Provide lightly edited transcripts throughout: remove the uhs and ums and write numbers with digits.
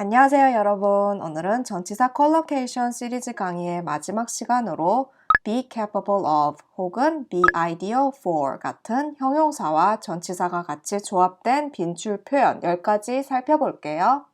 안녕하세요, 여러분. 오늘은 전치사 컬로케이션 시리즈 강의의 마지막 시간으로 be capable of 혹은 be ideal for 같은 형용사와 전치사가 같이 조합된 빈줄 표현 10가지 살펴볼게요.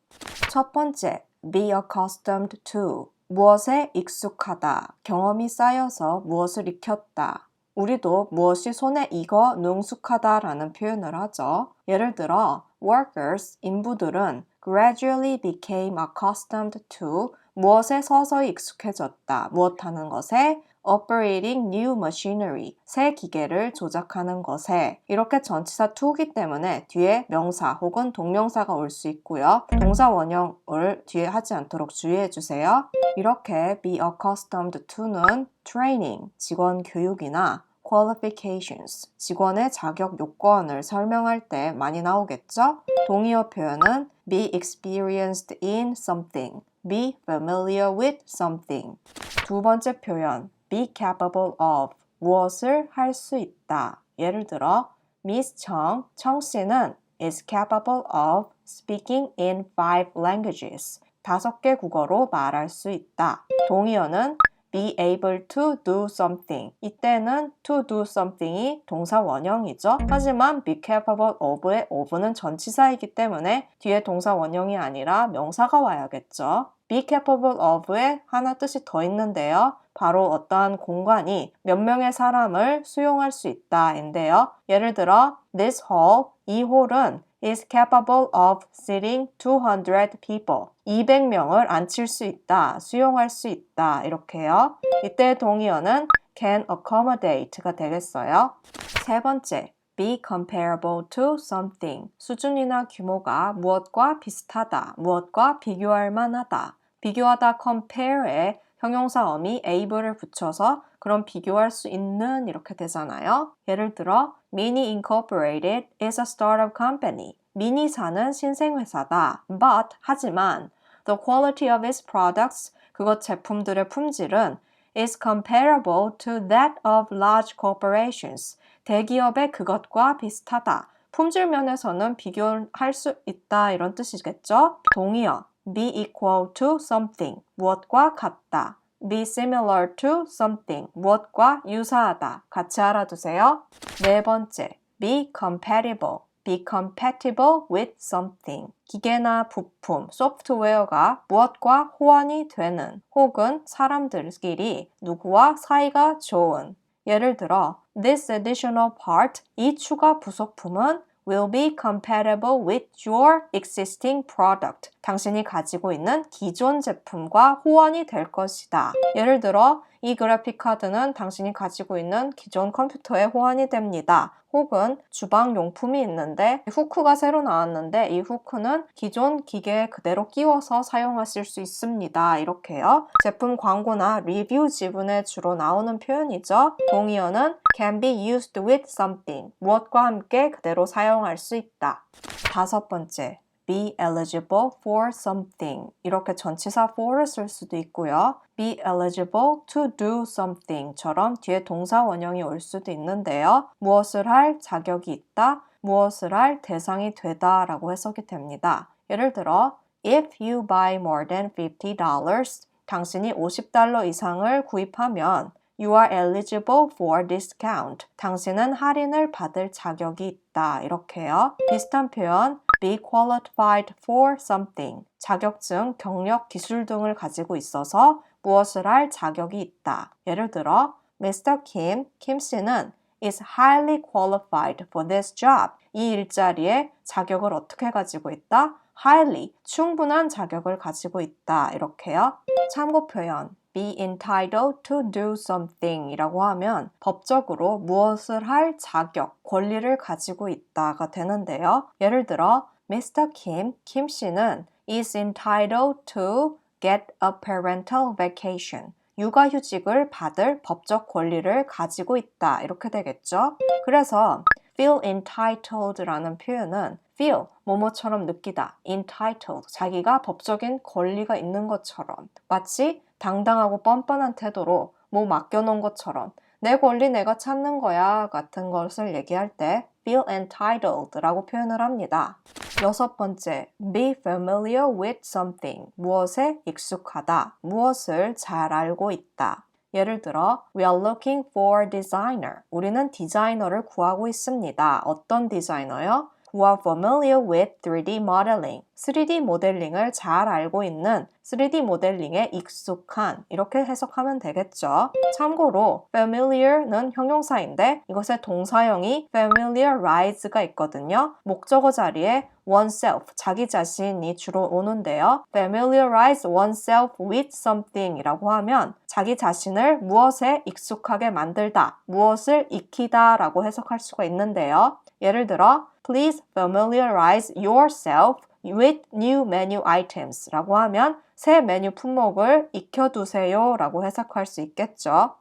첫 번째, be accustomed to. 무엇에 익숙하다, 경험이 쌓여서 무엇을 익혔다. 우리도 무엇이 손에 익어 능숙하다 라는 표현을 하죠. 예를 들어, workers, 인부들은 gradually became accustomed to 무엇에 서서히 익숙해졌다. 무엇하는 것에 operating new machinery, 새 기계를 조작하는 것에 이렇게 전치사 to기 때문에 뒤에 명사 혹은 동명사가 올 수 있고요. 동사 원형을 뒤에 하지 않도록 주의해 주세요. 이렇게 be accustomed to는 training, 직원 교육이나 qualifications, 직원의 자격 요건을 설명할 때 많이 나오겠죠? 동의어 표현은 be experienced in something, be familiar with something. 두 번째 표현, be capable of, 무엇을 할 수 있다. 예를 들어, Miss 청 씨는 is capable of speaking in 5 languages. 5개 국어로 말할 수 있다. 동의어는 be able to do something. 이때는 to do something이 동사 원형이죠. 하지만 be capable of의 of는 전치사이기 때문에 뒤에 동사 원형이 아니라 명사가 와야겠죠. be capable of에 하나 뜻이 더 있는데요. 바로 어떠한 공간이 몇 명의 사람을 수용할 수 있다인데요. 예를 들어 this hall, 이 홀은 is capable of seating 200 people. 200명을 앉힐 수 있다, 수용할 수 있다 이렇게요. 이때 동의어는 can accommodate가 되겠어요. 세 번째, be comparable to something. 수준이나 규모가 무엇과 비슷하다, 무엇과 비교할 만하다. 비교하다 compare에 형용사 어미 able을 붙여서 그럼 비교할 수 있는 이렇게 되잖아요. 예를 들어 Mini Incorporated is a startup company. 미니사는 신생회사다. But 하지만 the quality of its products, 그것 제품들의 품질은 is comparable to that of large corporations. 대기업의 그것과 비슷하다. 품질 면에서는 비교할 수 있다 이런 뜻이겠죠? 동의어 be equal to something, 무엇과 같다. be similar to something, 무엇과 유사하다. 같이 알아두세요. 네 번째, be compatible. be compatible with something. 기계나 부품, 소프트웨어가 무엇과 호환이 되는 혹은 사람들끼리 누구와 사이가 좋은. 예를 들어, this additional part, 이 추가 부속품은 will be compatible with your existing product. 당신이 가지고 있는 기존 제품과 호환이 될 것이다. 예를 들어, 이 그래픽 카드는 당신이 가지고 있는 기존 컴퓨터에 호환이 됩니다. 혹은 주방 용품이 있는데 후크가 새로 나왔는데 이 후크는 기존 기계에 그대로 끼워서 사용하실 수 있습니다. 이렇게요. 제품 광고나 리뷰 지분에 주로 나오는 표현이죠. 동의어는 can be used with something. 무엇과 함께 그대로 사용할 수 있다. 다섯 번째, be eligible for something. 이렇게 전치사 for를 쓸 수도 있고요. be eligible to do something처럼 뒤에 동사 원형이 올 수도 있는데요. 무엇을 할 자격이 있다, 무엇을 할 대상이 되다 라고 해석이 됩니다. 예를 들어, if you buy more than $50, 당신이 $50 이상을 구입하면 You are eligible for discount. 당신은 할인을 받을 자격이 있다. 이렇게요. 비슷한 표현 be qualified for something. 자격증, 경력, 기술 등을 가지고 있어서 무엇을 할 자격이 있다. 예를 들어 Mr. Kim 씨는 is highly qualified for this job. 이 일자리에 자격을 어떻게 가지고 있다? highly, 충분한 자격을 가지고 있다. 이렇게요. 참고 표현 be entitled to do something 이라고 하면 법적으로 무엇을 할 자격, 권리를 가지고 있다가 되는데요. 예를 들어 Mr. Kim 씨는 is entitled to get a parental vacation. 육아휴직을 받을 법적 권리를 가지고 있다. 이렇게 되겠죠. 그래서 feel entitled라는 표현은 feel, 뭐뭐처럼 느끼다, entitled, 자기가 법적인 권리가 있는 것처럼 마치 당당하고 뻔뻔한 태도로 뭐 맡겨놓은 것처럼 내 권리 내가 찾는 거야 같은 것을 얘기할 때 feel entitled라고 표현을 합니다. 6번째, be familiar with something. 무엇에 익숙하다. 무엇을 잘 알고 있다. 예를 들어, we are looking for a designer. 우리는 디자이너를 구하고 있습니다. 어떤 디자이너요? Who are familiar with 3D modeling. 3D 모델링을 잘 알고 있는 3D 모델링에 익숙한 이렇게 해석하면 되겠죠. 참고로 familiar는 형용사인데 이것의 동사형이 familiarize가 있거든요. 목적어 자리에 oneself, 자기 자신이 주로 오는데요. familiarize oneself with something 이라고 하면 자기 자신을 무엇에 익숙하게 만들다, 무엇을 익히다 라고 해석할 수가 있는데요. 예를 들어 Please familiarize yourself with new menu items 라고 하면 새 메뉴 품목을 익혀두세요 라고 해석할 수 있겠죠.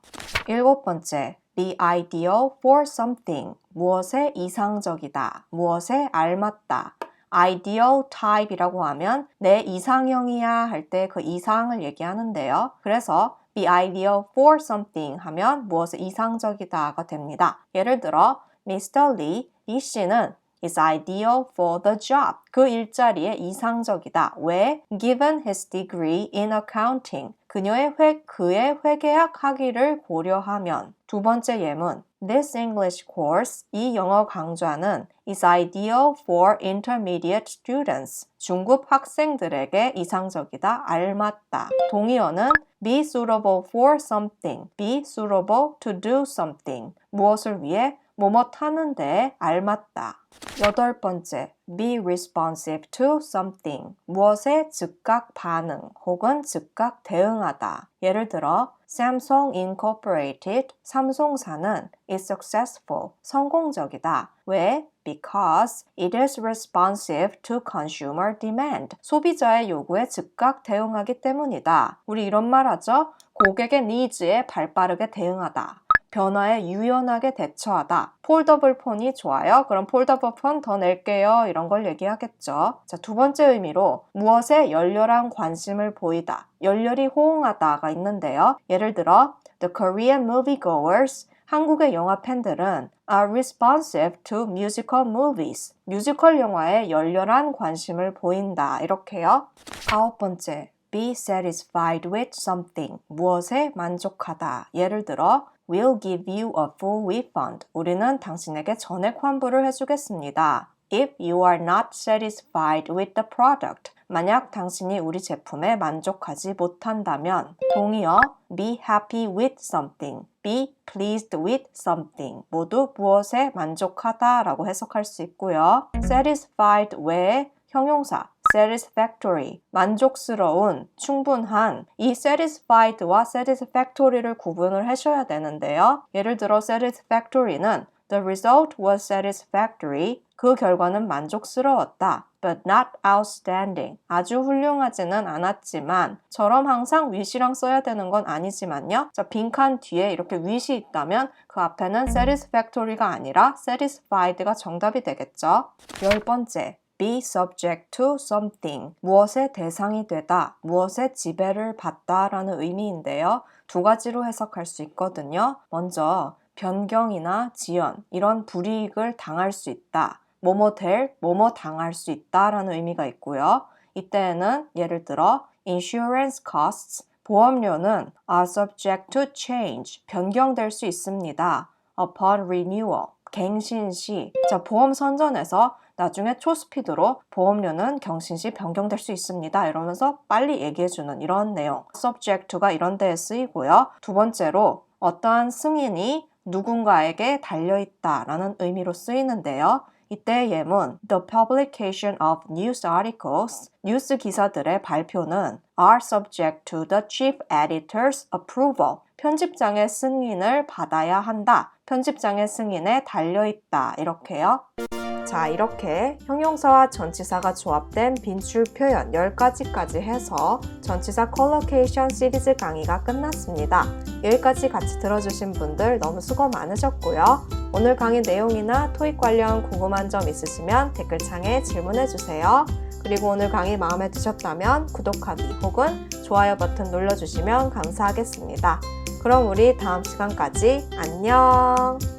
7번째, be ideal for something. 무엇에 이상적이다, 무엇에 알맞다. ideal type이라고 하면 내 이상형이야 할 때 그 이상을 얘기하는데요. 그래서 be ideal for something 하면 무엇에 이상적이다가 됩니다. 예를 들어 Mr. Lee, 이 씨는 is ideal for the job. 그 일자리에 이상적이다. 왜? Given his degree in accounting. 그의 회계학 학위를 고려하면. 두 번째 예문. This English course, 이 영어 강좌는 is ideal for intermediate students. 중급 학생들에게 이상적이다, 알맞다. 동의어는 be suitable for something, be suitable to do something. 무엇을 위해? 뭐뭐 하는데 알맞다. 8번째, be responsive to something. 무엇에 즉각 반응 혹은 즉각 대응하다. 예를 들어 Samsung Incorporated, 삼성사는 is successful, 성공적이다. 왜? Because it is responsive to consumer demand. 소비자의 요구에 즉각 대응하기 때문이다. 우리 이런 말 하죠? 고객의 니즈에 발빠르게 대응하다. 변화에 유연하게 대처하다. 폴더블 폰이 좋아요? 그럼 폴더블 폰 더 낼게요. 이런 걸 얘기하겠죠. 자, 두 번째 의미로 무엇에 열렬한 관심을 보이다. 열렬히 호응하다가 있는데요. 예를 들어 The Korean moviegoers, 한국의 영화 팬들은 are responsive to musical movies. 뮤지컬 영화에 열렬한 관심을 보인다. 이렇게요. 9번째, be satisfied with something. 무엇에 만족하다. 예를 들어 We'll give you a full refund. 우리는 당신에게 전액 환불을 해주겠습니다. If you are not satisfied with the product. 만약 당신이 우리 제품에 만족하지 못한다면 동의어 be happy with something, be pleased with something 모두 무엇에 만족하다 라고 해석할 수 있고요. satisfied 외에 형용사 satisfactory, 만족스러운, 충분한 이 satisfied와 satisfactory를 구분을 하셔야 되는데요. 예를 들어 satisfactory는 The result was satisfactory. 그 결과는 만족스러웠다. But not outstanding. 아주 훌륭하지는 않았지만 처럼 항상 wish랑 써야 되는 건 아니지만요. 자, 빈칸 뒤에 이렇게 wish이 있다면 그 앞에는 satisfactory가 아니라 satisfied가 정답이 되겠죠. 10번째. be subject to something. 무엇의 대상이 되다, 무엇의 지배를 받다 라는 의미인데요. 두 가지로 해석할 수 있거든요. 먼저 변경이나 지연, 이런 불이익을 당할 수 있다. 뭐뭐 될, 뭐뭐 당할 수 있다 라는 의미가 있고요. 이때에는 예를 들어 insurance costs, 보험료는 are subject to change, 변경될 수 있습니다. upon renewal, 갱신 시. 자, 보험 선전에서 나중에 초스피드로 보험료는 경신 시 변경될 수 있습니다. 이러면서 빨리 얘기해주는 이런 내용. subject to가 이런 데에 쓰이고요. 두 번째로 어떠한 승인이 누군가에게 달려있다라는 의미로 쓰이는데요. 이때의 예문 The publication of news articles, 뉴스 기사들의 발표는 are subject to the chief editor's approval. 편집장의 승인을 받아야 한다. 편집장의 승인에 달려있다. 이렇게요. 자, 이렇게 형용사와 전치사가 조합된 빈줄 표현 10가지까지 해서 전치사 컬로케이션 시리즈 강의가 끝났습니다. 여기까지 같이 들어주신 분들 너무 수고 많으셨고요. 오늘 강의 내용이나 토익 관련 궁금한 점 있으시면 댓글창에 질문해주세요. 그리고 오늘 강의 마음에 드셨다면 구독하기 혹은 좋아요 버튼 눌러주시면 감사하겠습니다. 그럼 우리 다음 시간까지 안녕!